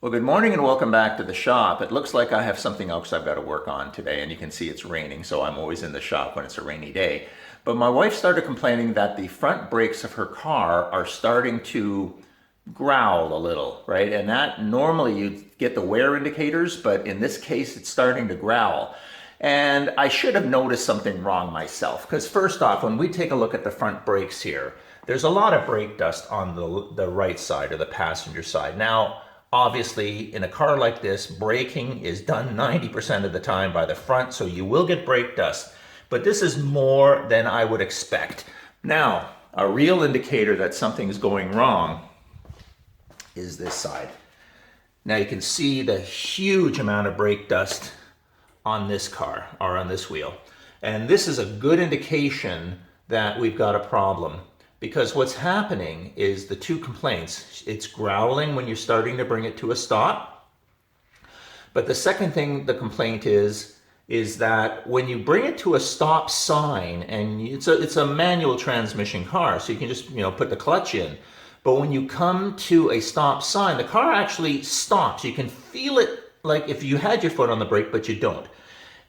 Well, good morning and welcome back to the shop. It looks like I have something else I've got to work on today, and you can see it's raining, so I'm always in the shop when it's a rainy day. But my wife started complaining that the front brakes of her car are starting to growl a little, right? And that normally you get the wear indicators, but in this case it's starting to growl. And I should have noticed something wrong myself, because first off, when we take a look at the front brakes here, there's a lot of brake dust on the right side or the passenger side. Now, obviously, in a car like this, braking is done 90% of the time by the front, so you will get brake dust. But this is more than I would expect. Now, a real indicator that something is going wrong is this side. Now you can see the huge amount of brake dust on this car, or on this wheel. And this is a good indication that we've got a problem. Because what's happening is the two complaints. It's growling when you're starting to bring it to a stop. But the second thing the complaint is that when you bring it to a stop sign, and it's a manual transmission car, so you can just put the clutch in. But when you come to a stop sign, the car actually stops. You can feel it like if you had your foot on the brake, but you don't.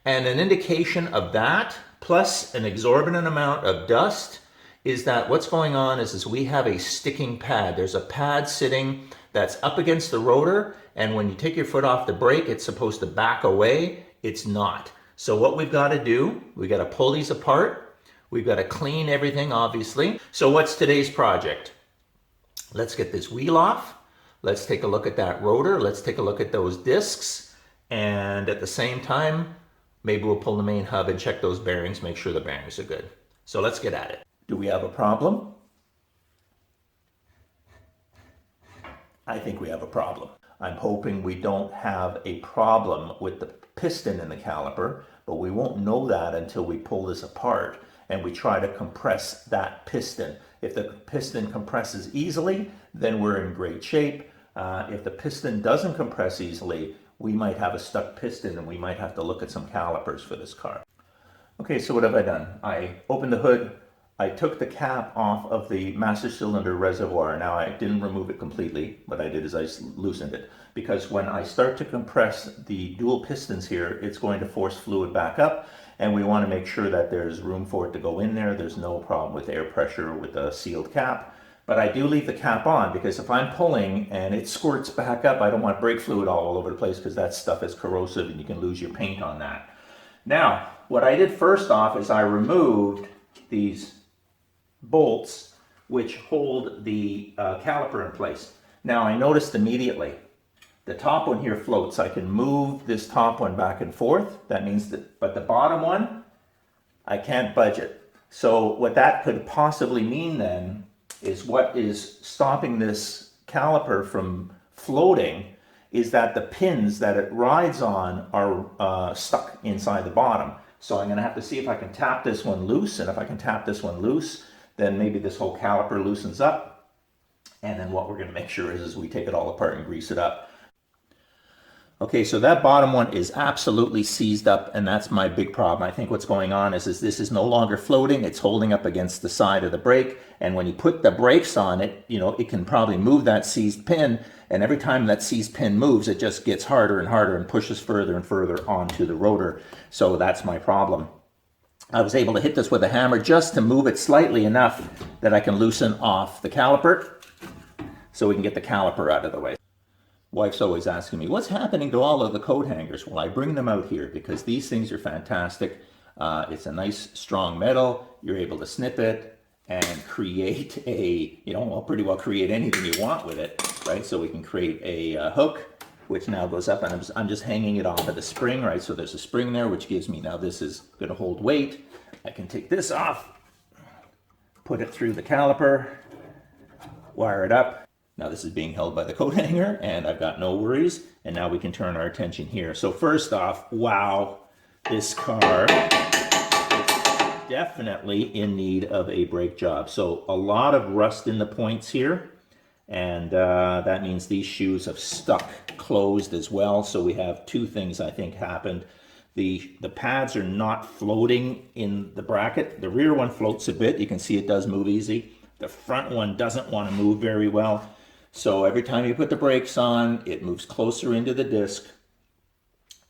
And an indication of that, plus an exorbitant amount of dust, is that what's going on is we have a sticking pad. There's a pad sitting that's up against the rotor, and when you take your foot off the brake, it's supposed to back away. It's not. So what we've got to do, we've got to pull these apart. We've got to clean everything, obviously. So what's today's project? Let's get this wheel off. Let's take a look at that rotor. Let's take a look at those discs. And at the same time, maybe we'll pull the main hub and check those bearings, make sure the bearings are good. So let's get at it. Do we have a problem? I think we have a problem. I'm hoping we don't have a problem with the piston in the caliper, but we won't know that until we pull this apart and we try to compress that piston. If the piston compresses easily, then we're in great shape. If the piston doesn't compress easily, we might have a stuck piston and we might have to look at some calipers for this car. Okay, so what have I done? I opened the hood. I took the cap off of the master cylinder reservoir. Now, I didn't remove it completely. What I did is I loosened it, because when I start to compress the dual pistons here, it's going to force fluid back up, and we want to make sure that there's room for it to go in there. There's no problem with air pressure with a sealed cap. But I do leave the cap on, because if I'm pulling and it squirts back up, I don't want brake fluid all over the place, because that stuff is corrosive and you can lose your paint on that. Now, what I did first off is I removed these bolts which hold the caliper in place. Now, I noticed immediately the top one here floats. I can move this top one back and forth. That means that, but the bottom one, I can't budge it. So what that could possibly mean then is what is stopping this caliper from floating is that the pins that it rides on are stuck inside the bottom. So I'm going to have to see if I can tap this one loose, and if I can tap this one loose, then maybe this whole caliper loosens up. And then what we're going to make sure is we take it all apart and grease it up. Okay, so that bottom one is absolutely seized up, and that's my big problem. I think what's going on is this is no longer floating. It's holding up against the side of the brake, and when you put the brakes on it, it can probably move that seized pin, and every time that seized pin moves, it just gets harder and harder and pushes further and further onto the rotor. So that's my problem. I was able to hit this with a hammer just to move it slightly enough that I can loosen off the caliper so we can get the caliper out of the way. Wife's always asking me, what's happening to all of the coat hangers? Well, I bring them out here because these things are fantastic. It's a nice strong metal. You're able to snip it and create pretty well create anything you want with it, right? So we can create a hook, which now goes up, and I'm just hanging it off of the spring, right? So there's a spring there, which gives me, now this is going to hold weight. I can take this off, put it through the caliper, wire it up. Now this is being held by the coat hanger, and I've got no worries. And now we can turn our attention here. So first off, wow, this car is definitely in need of a brake job. So a lot of rust in the points here. And that means these shoes have stuck closed as well. So we have two things I think happened. The pads are not floating in the bracket. The rear one floats a bit. You can see it does move easy. The front one doesn't want to move very well. So every time you put the brakes on, it moves closer into the disc.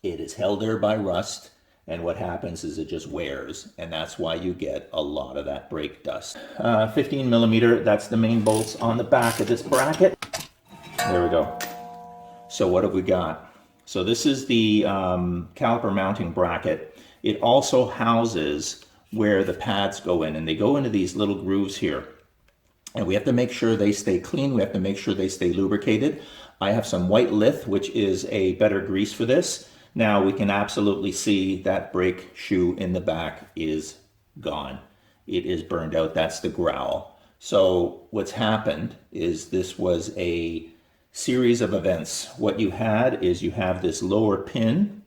It is held there by rust, and what happens is it just wears, and that's why you get a lot of that brake dust. 15 millimeter, that's the main bolts on the back of this bracket. There we go. So what have we got? So this is the caliper mounting bracket. It also houses where the pads go in, and they go into these little grooves here. And we have to make sure they stay clean. We have to make sure they stay lubricated. I have some white Lith, which is a better grease for this. Now we can absolutely see that brake shoe in the back is gone. It is burned out. That's the growl. So what's happened is this was a series of events. What you had is you have this lower pin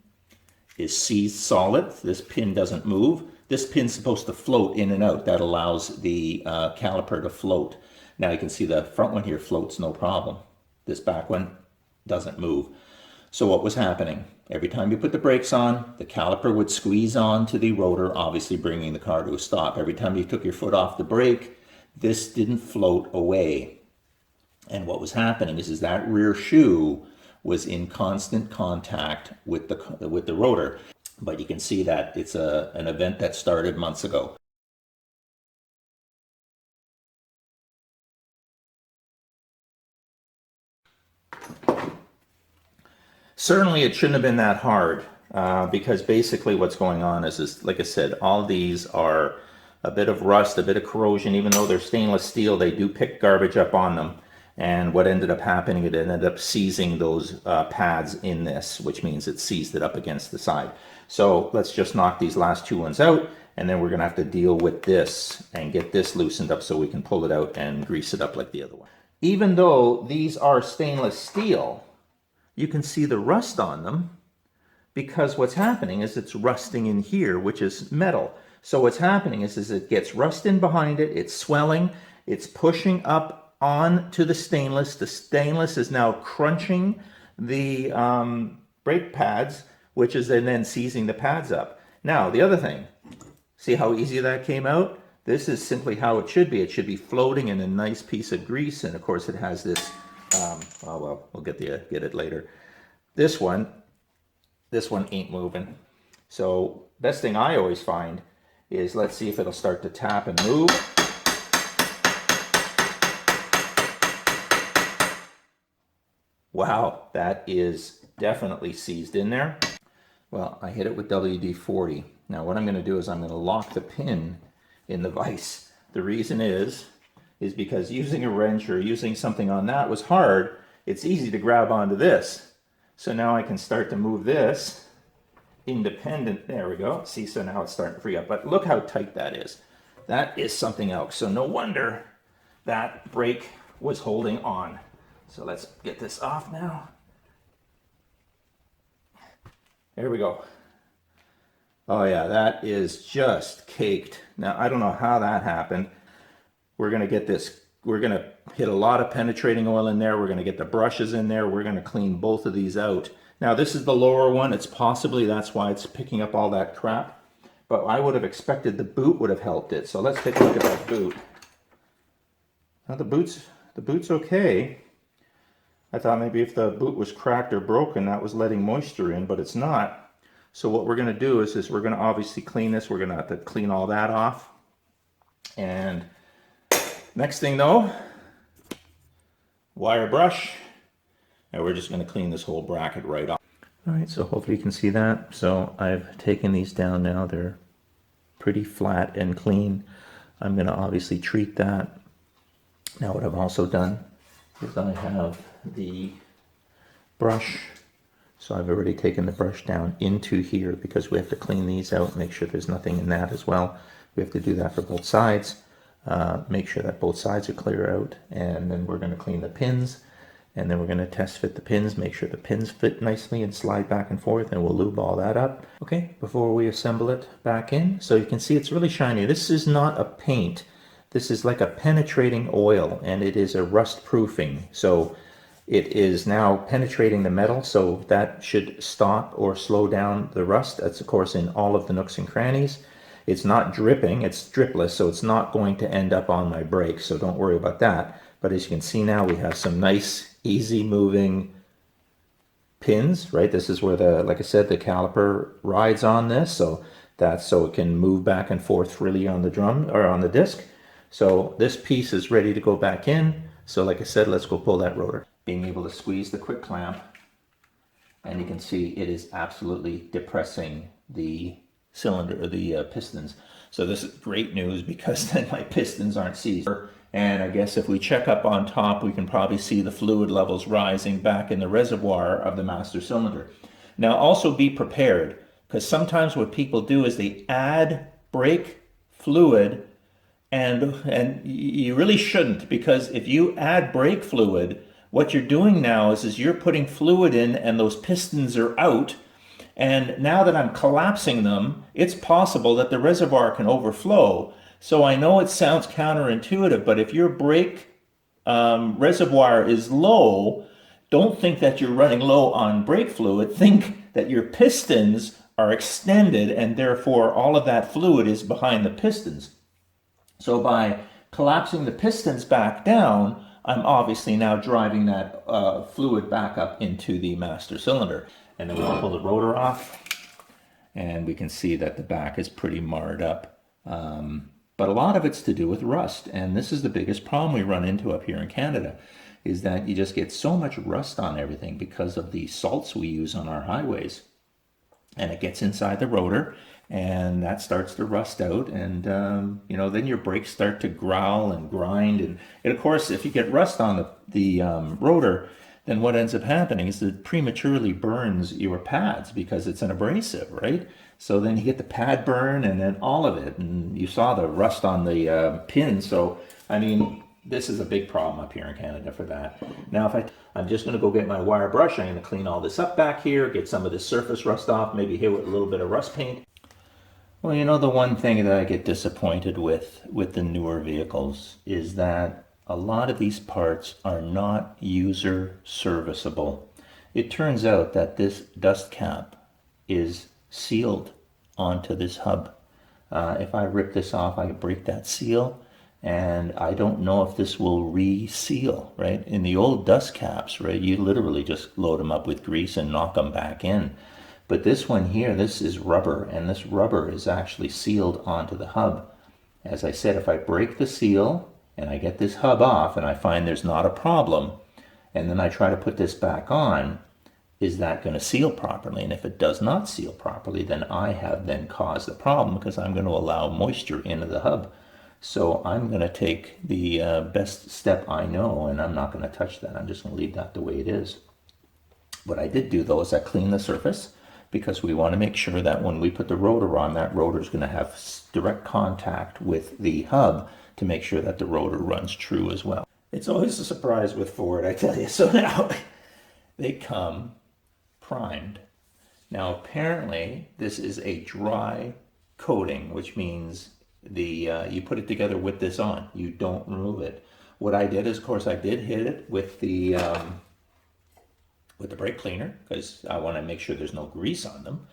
is seized solid. This pin doesn't move. This pin's supposed to float in and out. That allows the caliper to float. Now you can see the front one here floats no problem. This back one doesn't move. So what was happening? Every time you put the brakes on, the caliper would squeeze on to the rotor, obviously bringing the car to a stop. Every time you took your foot off the brake, this didn't float away. And what was happening is that rear shoe was in constant contact with the rotor. But you can see that it's an event that started months ago. Certainly it shouldn't have been that hard because basically what's going on is, like I said, all these are a bit of rust, a bit of corrosion. Even though they're stainless steel, they do pick garbage up on them. And what ended up happening, it ended up seizing those pads in this, which means it seized it up against the side. So let's just knock these last two ones out, and then we're going to have to deal with this and get this loosened up so we can pull it out and grease it up like the other one. Even though these are stainless steel, you can see the rust on them because what's happening is it's rusting in here, which is metal. So what's happening is it gets rust in behind it, it's swelling, it's pushing up on to the stainless. The stainless is now crunching the brake pads, which is then seizing the pads up. Now, the other thing, see how easy that came out? This is simply how it should be. It should be floating in a nice piece of grease, and of course it has this, oh well, we'll get it later. This one ain't moving. So best thing I always find is, let's see if it'll start to tap and move. Wow, that is definitely seized in there. Well, I hit it with WD-40. Now what I'm going to do is I'm going to lock the pin in the vise. The reason is because using a wrench or using something on that was hard. It's easy to grab onto this. So now I can start to move this independent. There we go. See, so now it's starting to free up. But look how tight that is. That is something else. So no wonder that brake was holding on. So let's get this off now. There we go. Oh yeah, that is just caked. Now, I don't know how that happened. We're going to get this, we're going to hit a lot of penetrating oil in there. We're going to get the brushes in there. We're going to clean both of these out. Now, this is the lower one. It's possibly that's why it's picking up all that crap. But I would have expected the boot would have helped it. So let's take a look at that boot. Now, the boot's okay. I thought maybe if the boot was cracked or broken, that was letting moisture in, but it's not. So what we're going to do is we're going to obviously clean this. We're going to have to clean all that off. And next thing though, wire brush. And we're just going to clean this whole bracket right off. All right, so hopefully you can see that. So I've taken these down now. They're pretty flat and clean. I'm going to obviously treat that. Now what I've also done is I have the brush. So I've already taken the brush down into here because we have to clean these out, make sure there's nothing in that as well. We have to do that for both sides. Make sure that both sides are clear out, and then we're going to clean the pins, and then we're going to test fit the pins, make sure the pins fit nicely and slide back and forth, and we'll lube all that up. Okay, before we assemble it back in, so you can see it's really shiny. This is not a paint. This is like a penetrating oil, and it is a rust proofing. So it is now penetrating the metal, so that should stop or slow down the rust. That's of course in all of the nooks and crannies. It's not dripping, it's dripless, so it's not going to end up on my brakes, so don't worry about that. But as you can see now, we have some nice, easy moving pins, right? This is where the, like I said, the caliper rides on this, so that's so it can move back and forth freely on the drum or on the disc. So this piece is ready to go back in. So like I said, let's go pull that rotor. Being able to squeeze the quick clamp, and you can see it is absolutely depressing the cylinder, or the pistons. So this is great news because then my pistons aren't seized. And I guess if we check up on top, we can probably see the fluid levels rising back in the reservoir of the master cylinder. Now also be prepared, because sometimes what people do is they add brake fluid, and you really shouldn't, because if you add brake fluid, what you're doing now is you're putting fluid in and those pistons are out. And now that I'm collapsing them, it's possible that the reservoir can overflow. So I know it sounds counterintuitive, but if your brake reservoir is low, don't think that you're running low on brake fluid. Think that your pistons are extended and therefore all of that fluid is behind the pistons. So by collapsing the pistons back down, I'm obviously now driving that fluid back up into the master cylinder. And then we'll pull the rotor off, and we can see that the back is pretty marred up. But a lot of it's to do with rust, and this is the biggest problem we run into up here in Canada, is that you just get so much rust on everything because of the salts we use on our highways. And it gets inside the rotor, and that starts to rust out, and you know, then your brakes start to growl and grind, and of course, if you get rust on the rotor, then what ends up happening is it prematurely burns your pads because it's an abrasive, right? So then you get the pad burn and then all of it, and you saw the rust on the pin. So I mean, this is a big problem up here in Canada for that. Now, if I'm just going to go get my wire brush, I'm going to clean all this up back here, get some of this surface rust off, maybe hit with a little bit of rust paint. Well, you know, the one thing that I get disappointed with the newer vehicles is that a lot of these parts are not user serviceable. It turns out that this dust cap is sealed onto this hub. If I rip this off, I break that seal, and I don't know if this will re-seal, right? In the old dust caps, right, you literally just load them up with grease and knock them back in. But this one here, this is rubber, and this rubber is actually sealed onto the hub. As I said, if I break the seal and I get this hub off and I find there's not a problem, and then I try to put this back on, is that going to seal properly? And if it does not seal properly, then I have then caused the problem, because I'm going to allow moisture into the hub. So I'm going to take the best step I know, and I'm not going to touch that. I'm just going to leave that the way it is. What I did do, though, is I cleaned the surface, because we want to make sure that when we put the rotor on, that rotor is going to have direct contact with the hub to make sure that the rotor runs true as well. It's always a surprise with Ford, I tell you. So now they come primed. Now apparently this is a dry coating, which means you put it together with this on. You don't remove it. What I did is, of course, I did hit it with the brake cleaner, because I want to make sure there's no grease on them.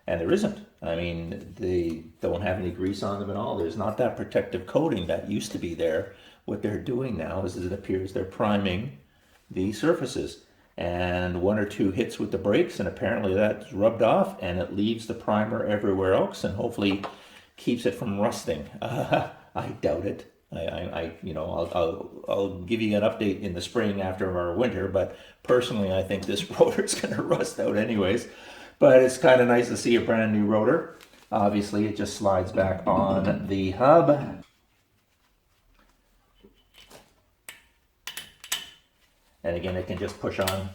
And there isn't. I mean, they don't have any grease on them at all. There's not that protective coating that used to be there. What they're doing now is it appears they're priming the surfaces. And one or two hits with the brakes, and apparently that's rubbed off, and it leaves the primer everywhere else, and hopefully keeps it from rusting. I doubt it. I'll give you an update in the spring after our winter, but personally, I think this rotor is going to rust out anyways. But it's kind of nice to see a brand new rotor. Obviously, it just slides back on the hub. And again, it can just push on,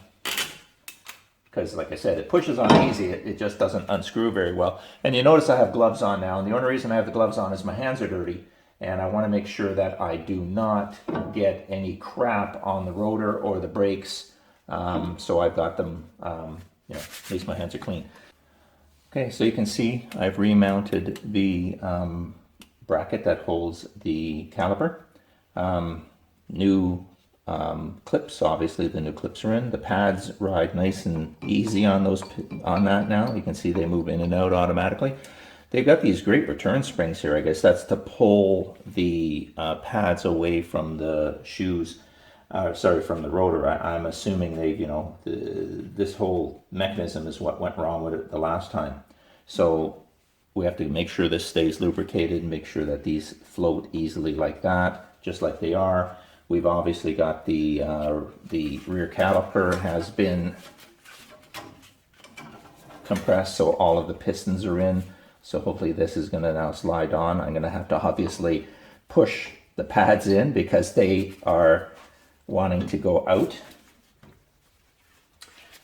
because like I said, it pushes on easy. It just doesn't unscrew very well. And you notice I have gloves on now, and the only reason I have the gloves on is my hands are dirty. And I want to make sure that I do not get any crap on the rotor or the brakes. So I've got them, at least my hands are clean. Okay, so you can see I've remounted the bracket that holds the caliper. New clips, obviously the new clips are in. The pads ride nice and easy on that now. You can see they move in and out automatically. They've got these great return springs here. I guess that's to pull the pads away from the shoes. sorry, from the rotor. I'm assuming they, you know, this whole mechanism is what went wrong with it the last time. So we have to make sure this stays lubricated, make sure that these float easily like that, just like they are. We've obviously got the rear caliper has been compressed, so all of the pistons are in. So hopefully this is going to now slide on. I'm going to have to obviously push the pads in because they are wanting to go out.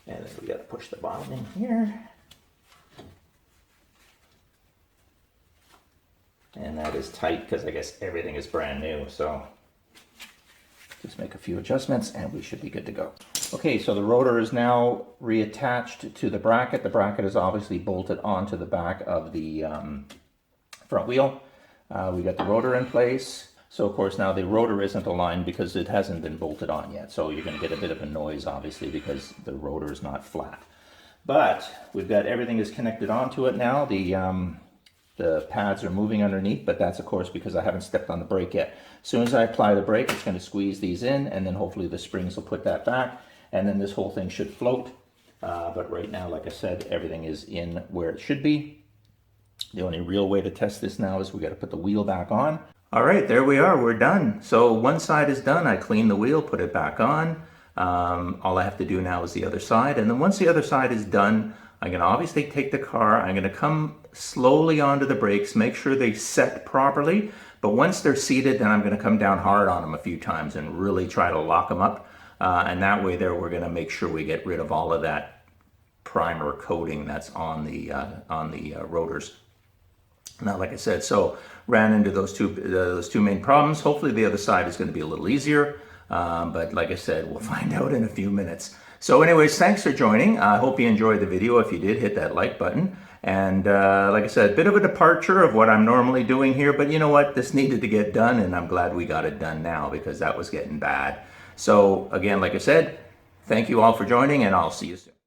And then we got to push the bottom in here. And that is tight because I guess everything is brand new. So just make a few adjustments and we should be good to go. Okay, so the rotor is now reattached to the bracket. The bracket is obviously bolted onto the back of the front wheel. We got the rotor in place. So of course now the rotor isn't aligned because it hasn't been bolted on yet. So you're going to get a bit of a noise obviously because the rotor is not flat. But we've got everything is connected onto it now. The pads are moving underneath, but that's of course because I haven't stepped on the brake yet. As soon as I apply the brake, it's going to squeeze these in, and then hopefully the springs will put that back, and then this whole thing should float. But right now, like I said, everything is in where it should be. The only real way to test this now is we got to put the wheel back on. All right, there we are. We're done. So one side is done. I cleaned the wheel, put it back on. All I have to do now is the other side, and then once the other side is done, I'm going to obviously take the car, I'm going to come slowly onto the brakes, make sure they set properly, but once they're seated, then I'm going to come down hard on them a few times and really try to lock them up. And that way there, we're going to make sure we get rid of all of that primer coating that's on the rotors. Now, like I said, so ran into those two main problems. Hopefully the other side is going to be a little easier, but like I said, we'll find out in a few minutes. So anyways, thanks for joining. I hope you enjoyed the video. If you did, hit that like button. And like I said, a bit of a departure of what I'm normally doing here, but you know what? This needed to get done, and I'm glad we got it done now because that was getting bad. So again, like I said, thank you all for joining, and I'll see you soon.